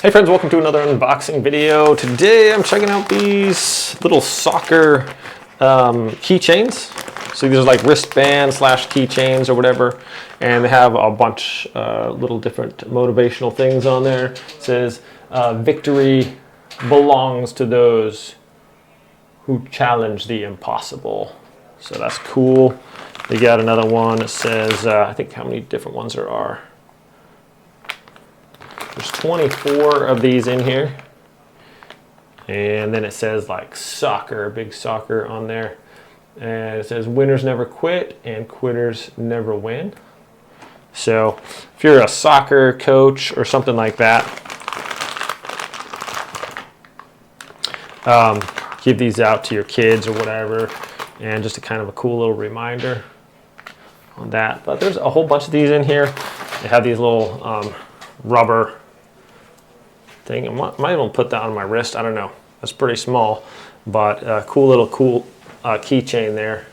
Hey friends, welcome to another unboxing video. Today I'm checking out these little soccer keychains. So these are like wristbands slash keychains or whatever. And they have a bunch little different motivational things on there. It says, victory belongs to those who challenge the impossible. So that's cool. They got another one that says, I think how many different ones there are. There's 24 of these in here. And then it says like soccer, big soccer on there. And it says winners never quit and quitters never win. So if you're a soccer coach or something like that, give these out to your kids or whatever. And just a kind of a cool little reminder on that. But there's a whole bunch of these in here. They have these little rubber thing. I might even put that on my wrist. I don't know. That's pretty small, but cool little keychain there.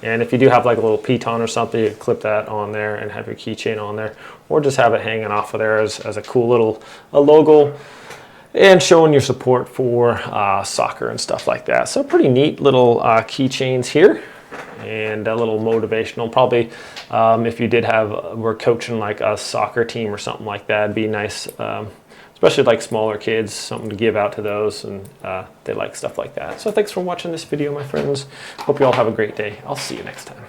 And if you do have like a little piton or something, you can clip that on there and have your keychain on there, or just have it hanging off of there as a cool little logo and showing your support for soccer and stuff like that. So pretty neat little keychains here, and a little motivational. Probably if you did were coaching like a soccer team or something like that, it'd be nice. Especially like smaller kids, something to give out to those, and they like stuff like that. So thanks for watching this video, my friends. Hope you all have a great day. I'll see you next time.